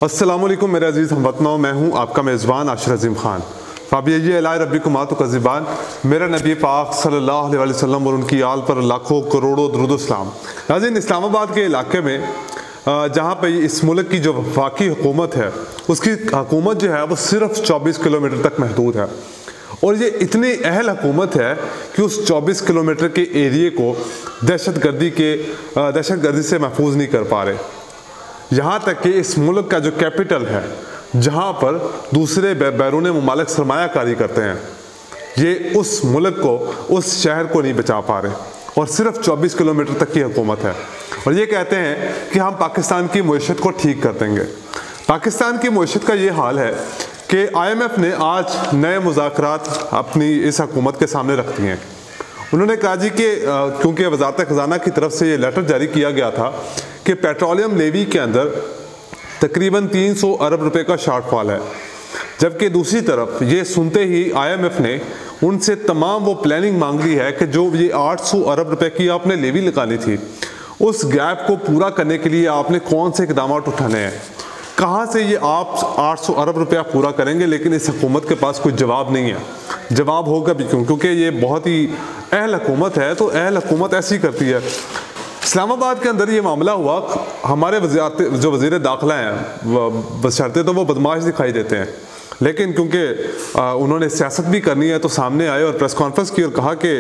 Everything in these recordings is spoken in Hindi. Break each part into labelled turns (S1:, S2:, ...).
S1: अस्सलामुअलैकुम मेरे अजीज़ हमवतनों, मैं हूँ आपका मेज़बान आशिर अज़ीम ख़ान। फ़ाबिय्यी अला रब्बिकुम तो ज़िबान। मेरा नबी पाक सल्लल्लाहु अलैहि वसल्लम और उनकी आल पर लाखों करोड़ों दुरूद सलाम। नाज़रीन, इस्लामाबाद के इलाके में जहाँ पे इस मुल्क की जो वफाकी हुकूमत है, उसकी हुकूमत जो है वो सिर्फ 24 किलोमीटर तक महदूद है। और ये इतनी अहल हुकूमत है कि उस 24 किलोमीटर के एरिए को दहशतगर्दी से महफूज नहीं कर पा रहे। यहाँ तक कि इस मुल्क का जो कैपिटल है, जहाँ पर दूसरे बैरून मुमालिक सरमायाकारी करते हैं, ये उस मुल्क को, उस शहर को नहीं बचा पा रहे। और सिर्फ 24 किलोमीटर तक की हुकूमत है। और ये कहते हैं कि हम पाकिस्तान की मईशत को ठीक कर देंगे। पाकिस्तान की मईशत का ये हाल है कि IMF ने आज नए मुज़ाकरात अपनी इस हुकूमत के सामने रख दिए हैं। उन्होंने कहा जी कि क्योंकि वज़ारत ख़ज़ाना की तरफ से ये लेटर जारी किया गया था कि पेट्रोलियम लेवी के अंदर तकरीबन 300 अरब रुपए का शॉर्टफॉल है, जबकि दूसरी तरफ ये सुनते ही IMF ने उनसे तमाम वो प्लानिंग मांग ली है कि जो ये 800 अरब रुपए की आपने लेवी लगानी थी, उस गैप को पूरा करने के लिए आपने कौन से इक़दाम उठाने हैं, कहाँ से ये आप 800 अरब रुपया पूरा करेंगे। लेकिन इस हुकूमत के पास कोई जवाब नहीं है। जवाब होगा भी क्यों? क्योंकि ये बहुत ही अहल हुकूमत है। तो अहल हुकूमत ऐसी करती है। इस्लामाबाद के अंदर ये मामला हुआ, हमारे जो वज़ीर दाखिला हैं बशर्ते तो वो बदमाश दिखाई देते हैं, लेकिन क्योंकि उन्होंने सियासत भी करनी है तो सामने आए और प्रेस कॉन्फ्रेंस की और कहा कि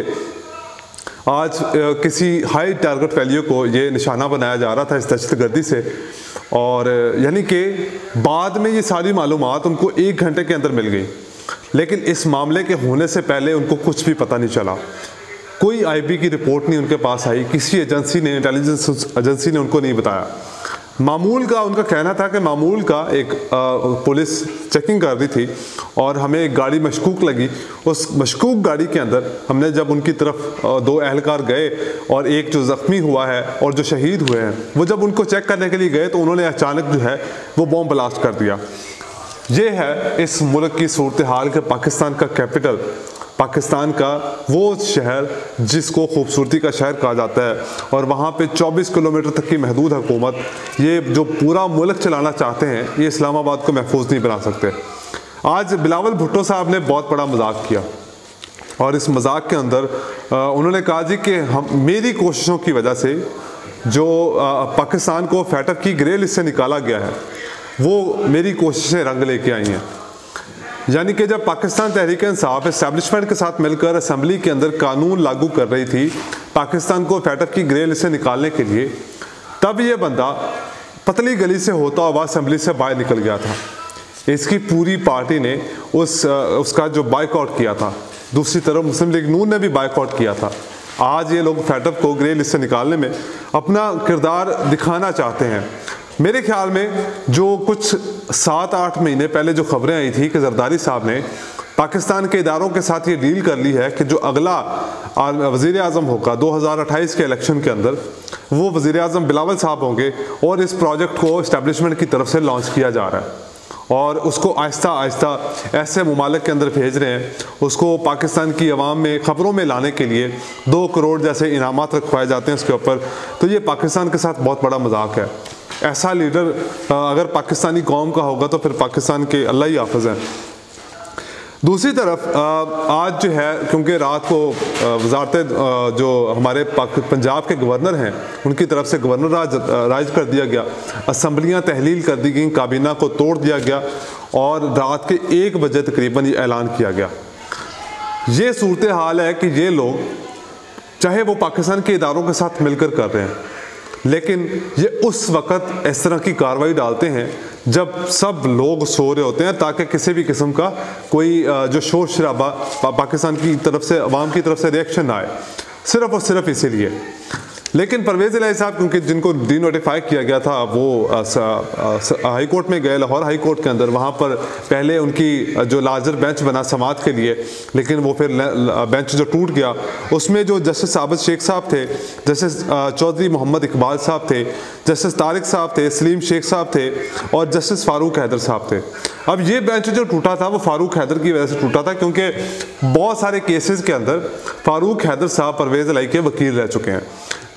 S1: आज किसी हाई टारगेट वैल्यू को ये निशाना बनाया जा रहा था इस दहशतगर्दी से। और यानी कि बाद में ये सारी मालूमात उनको 1 घंटे के अंदर मिल गई, लेकिन इस मामले के होने से पहले उनको कुछ भी पता नहीं चला। कोई IB की रिपोर्ट नहीं उनके पास आई, किसी एजेंसी ने, इंटेलिजेंस एजेंसी ने उनको नहीं बताया। मामूल का उनका कहना था कि मामूल का एक पुलिस चेकिंग कर रही थी और हमें एक गाड़ी मशकूक लगी। उस मशकूक गाड़ी के अंदर हमने जब उनकी तरफ 2 एहलकार गए और एक जो ज़ख्मी हुआ है और जो शहीद हुए हैं, वो जब उनको चेक करने के लिए गए तो उन्होंने अचानक जो है वो बॉम्ब ब्लास्ट कर दिया। ये है इस मुल्क की सूरत हाल के पाकिस्तान का कैपिटल, पाकिस्तान का वो शहर जिसको खूबसूरती का शहर कहा जाता है, और वहाँ पे 24 किलोमीटर तक की महदूद हुकूमत, ये जो पूरा मुल्क चलाना चाहते हैं, ये इस्लामाबाद को महफूज नहीं बना सकते। आज बिलावल भुट्टो साहब ने बहुत बड़ा मजाक किया और इस मजाक के अंदर उन्होंने कहा जी कि मेरी कोशिशों की वजह से जो पाकिस्तान को फैटक की ग्रे लिस्ट से निकाला गया है, वो मेरी कोशिशें रंग लेके आई हैं। यानी कि जब पाकिस्तान तहरीक-ए-इंसाफ एस्टैब्लिशमेंट के साथ मिलकर असम्बली के अंदर कानून लागू कर रही थी पाकिस्तान को फैटक की ग्रे लिस्ट से निकालने के लिए, तब ये बंदा पतली गली से होता हुआ असम्बली से बाहर निकल गया था। इसकी पूरी पार्टी ने उसका जो बाइकआउट किया था। दूसरी तरफ मुस्लिम लीग नून ने भी बाइकआउट किया था। आज ये लोग फैटक को ग्रे लिस्ट से निकालने में अपना किरदार दिखाना चाहते हैं। मेरे ख्याल में जो कुछ 7-8 महीने पहले जो खबरें आई थी कि जरदारी साहब ने पाकिस्तान के इदारों के साथ ये डील कर ली है कि जो अगला वज़ीर आज़म होगा 2028 के इलेक्शन के अंदर, वो वज़ीर आज़म बिलावल साहब होंगे और इस प्रोजेक्ट को इस्टेब्लिशमेंट की तरफ से लॉन्च किया जा रहा है और उसको आहिस्ता आहिस्ता ऐसे मुमालिक के अंदर भेज रहे हैं। उसको पाकिस्तान की अवाम में ख़बरों में लाने के लिए 2 करोड़ जैसे इनामात रखवाए जाते हैं उसके ऊपर। तो ये पाकिस्तान के साथ बहुत बड़ा मजाक है। ऐसा लीडर अगर पाकिस्तानी कौम का होगा तो फिर पाकिस्तान के अल्लाह ही हाफ़िज़ हैं। दूसरी तरफ आज जो है, क्योंकि रात को वज़ारत जो हमारे पंजाब के गवर्नर हैं उनकी तरफ से गवर्नर राज कर दिया गया, असम्बलियाँ तहलील कर दी गई, काबीना को तोड़ दिया गया और रात के 1 बजे तकरीबन ये ऐलान किया गया। ये सूरत हाल है कि ये लोग चाहे वो पाकिस्तान के इदारों के साथ मिलकर कर रहे हैं, लेकिन ये उस वक़्त इस तरह की कार्रवाई डालते हैं जब सब लोग सो रहे होते हैं, ताकि किसी भी किस्म का कोई जो शोर शराबा पाकिस्तान की तरफ से, अवाम की तरफ से रिएक्शन ना आए, सिर्फ़ और सिर्फ इसीलिए। लेकिन परवेज़ इलाही साहब, क्योंकि जिनको डी नोटिफाई किया गया था, वो हाई कोर्ट में गए, लाहौर हाई कोर्ट के अंदर। वहाँ पर पहले उनकी जो लार्जर बेंच बना समात के लिए, लेकिन वो फिर बेंच जो टूट गया, उसमें जो जस्टिस आबिद शेख साहब थे, जस्टिस चौधरी मोहम्मद इकबाल साहब थे, जस्टिस तारिक साहब थे, सलीम शेख साहब थे और जस्टिस फ़ारूक हैदर साहब थे। अब ये बेंच जो टूटा था वो फ़ारूक हैदर की वजह से टूटा था, क्योंकि बहुत सारे केसेस के अंदर फ़ारूक हैदर साहब परवेज़ इलाही के वकील रह चुके हैं।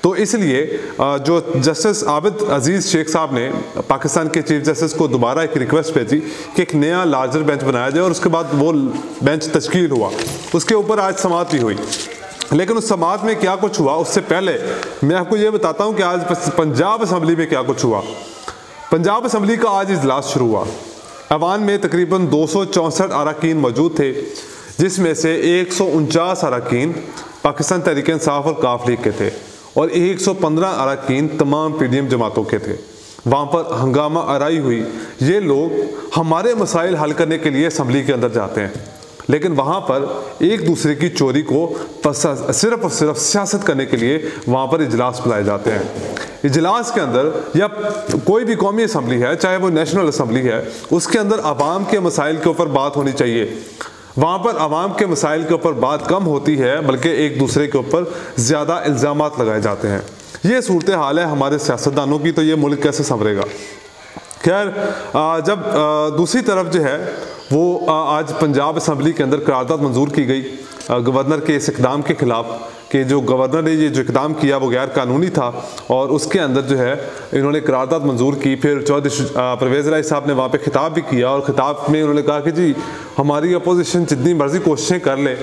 S1: तो इसलिए जो जस्टिस आबिद अजीज़ शेख साहब ने पाकिस्तान के चीफ जस्टिस को दोबारा एक रिक्वेस्ट भेजी कि एक नया लार्जर बेंच बनाया जाए, और उसके बाद वो बेंच तश्कील हुआ। उसके ऊपर आज समाअत भी हुई। लेकिन उस समाअत में क्या कुछ हुआ, उससे पहले मैं आपको ये बताता हूँ कि आज पंजाब असम्बली में क्या कुछ हुआ। पंजाब असम्बली का आज इजलास शुरू हुआ। ऐवान में तकरीबन 264 अरकान मौजूद थे, जिसमें से 149 अरकान पाकिस्तान तहरीक इंसाफ और काफ लीग के थे, और 115 अरकान तमाम PDM जमातों के थे। वहाँ पर हंगामा आराई हुई। ये लोग हमारे मसाइल हल करने के लिए असम्बली के अंदर जाते हैं, लेकिन वहाँ पर एक दूसरे की चोरी को सिर्फ और सिर्फ सियासत करने के लिए वहाँ पर इजलास बुलाए जाते हैं। इजलास के अंदर या कोई भी कौमी असम्बली है, चाहे वो नेशनल असम्बली है, उसके अंदर आवाम के मसाइल के ऊपर बात होनी चाहिए। वहाँ पर आवाम के मसाइल के ऊपर बात कम होती है, बल्कि एक दूसरे के ऊपर ज़्यादा इल्ज़ामात लगाए जाते हैं। ये सूरत हाल है हमारे सियासतदानों की, तो ये मुल्क कैसे संवरेगा। खैर, जब दूसरी तरफ जो है वो आज पंजाब असम्बली के अंदर करारदाद मंजूर की गई गवर्नर के इस इक़दाम के ख़िलाफ़, कि जो गवर्नर ने ये जो इक़दाम किया वो गैर कानूनी था, और उसके अंदर जो है इन्होंने करारदाद मंजूर की। फिर चौधरी परवेज़ इलाही साहब ने वहाँ पे खिताब भी किया, और ख़िताब में उन्होंने कहा कि जी हमारी अपोजिशन जितनी मर्ज़ी कोशिशें कर ले,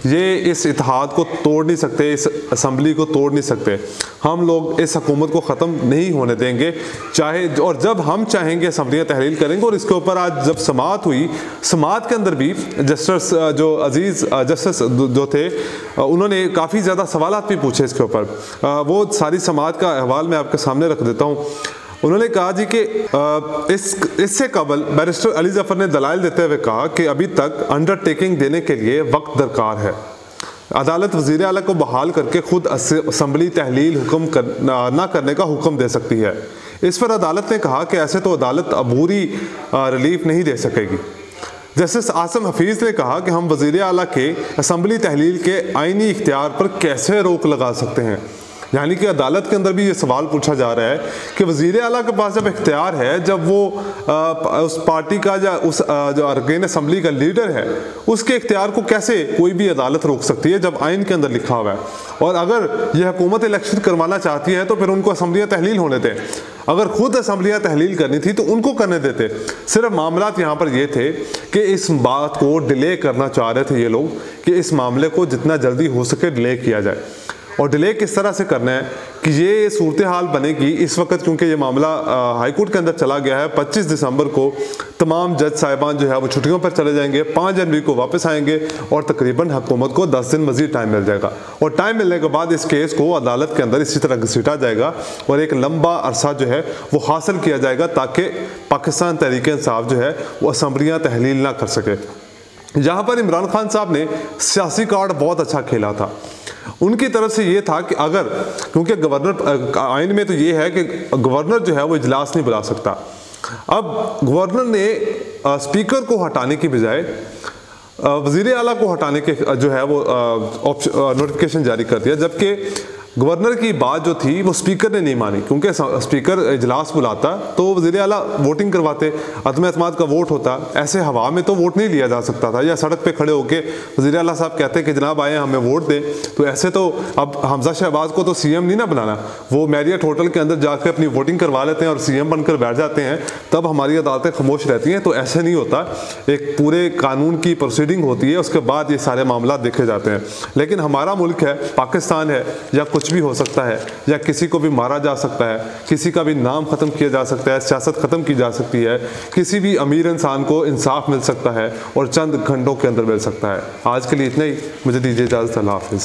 S1: ये इस इत्तेहाद को तोड़ नहीं सकते, इस असम्बली को तोड़ नहीं सकते। हम लोग इस हुकूमत को ख़त्म नहीं होने देंगे, चाहे और जब हम चाहेंगे असम्बलियाँ तहलील करेंगे। और इसके ऊपर आज जब समाअत हुई, समाअत के अंदर भी जस्टिस जो अजीज़ जस्टिस जो थे, उन्होंने काफ़ी ज़्यादा सवालात भी पूछे इसके ऊपर। वो सारी समाअत का अहवाल मैं आपके सामने रख देता हूँ। उन्होंने कहा जी कि इससे कबल बैरिस्टर अली जफ़र ने दलाइल देते हुए कहा कि अभी तक अंडरटेकिंग देने के लिए वक्त दरकार है। अदालत वज़ीर आला को बहाल करके खुद असम्बली तहलील हुक्म ना करने का हुक्म दे सकती है। इस पर अदालत ने कहा कि ऐसे तो अदालत अबूरी रिलीफ नहीं दे सकेगी। जस्टिस आसिम हफीज़ ने कहा कि हम वज़ीर आला के असम्बली तहलील के आइनी इख्तियार पर कैसे रोक लगा सकते हैं। यानी कि अदालत के अंदर भी ये सवाल पूछा जा रहा है कि वज़ीर आला के पास जब इख्तियार है, जब वो उस पार्टी का या उस जो अरकान असम्बली का लीडर है, उसके इख्तियार को कैसे कोई भी अदालत रोक सकती है, जब आइन के अंदर लिखा हुआ है। और अगर यह हुकूमत इलेक्शन करवाना चाहती है तो फिर उनको असम्बलियाँ तहलील होने दें। अगर खुद असम्बलियाँ तहलील करनी थी तो उनको करने देते। सिर्फ मामलात यहाँ पर ये थे कि इस बात को डिले करना चाह रहे थे ये लोग, कि इस मामले को जितना जल्दी हो सके डिले किया जाए। और डिले किस तरह से करना है कि ये सूरत हाल बनेगी इस वक्त, क्योंकि ये मामला हाई कोर्ट के अंदर चला गया है। 25 दिसंबर को तमाम जज साहिबान जो है वो छुट्टियों पर चले जाएंगे, 5 जनवरी को वापस आएंगे, और तकरीबन हुकूमत को 10 दिन मज़ीद टाइम मिल जाएगा। और टाइम मिलने के बाद इस केस को अदालत के अंदर इसी तरह घसीटा जाएगा और एक लंबा अरसा जो है वो हासिल किया जाएगा, ताकि पाकिस्तान तहरीक इंसाफ जो है वो असम्बलियाँ तहलील ना कर सके। यहाँ पर इमरान खान साहब ने सियासी कार्ड बहुत अच्छा खेला था। उनकी तरफ से ये था कि अगर, क्योंकि गवर्नर आइन में तो ये है कि गवर्नर जो है वो इजलास नहीं बुला सकता। अब गवर्नर ने स्पीकर को हटाने की बजाय वज़ीर आला को हटाने के जो है वो नोटिफिकेशन जारी कर दिया, जबकि गवर्नर की बात जो थी वो स्पीकर ने नहीं मानी, क्योंकि स्पीकर इजलास बुलाता तो वज़ीर आला वोटिंग करवाते, अदम एतमाद का वोट होता। ऐसे हवा में तो वोट नहीं लिया जा सकता था, या सड़क पे खड़े होके वज़ीर आला साहब कहते कि जनाब आए हमें वोट दें। तो ऐसे तो अब हमजा शहबाज को तो CM नहीं ना बनाना, वो मैरियट होटल के अंदर जाकर अपनी वोटिंग करवा लेते हैं और CM बनकर बैठ जाते हैं, तब हमारी अदालतें खामोश रहती हैं। तो ऐसे नहीं होता, एक पूरे कानून की प्रोसीडिंग होती है, उसके बाद ये सारे मामला देखे जाते हैं। लेकिन हमारा मुल्क है, पाकिस्तान है, या कुछ भी हो सकता है, या किसी को भी मारा जा सकता है, किसी का भी नाम ख़त्म किया जा सकता है, सियासत ख़त्म की जा सकती है, किसी भी अमीर इंसान को इंसाफ मिल सकता है और चंद घंटों के अंदर मिल सकता है। आज के लिए इतना ही, मुझे दीजिए इजाज़त। अल्लाह हाफ़िज़।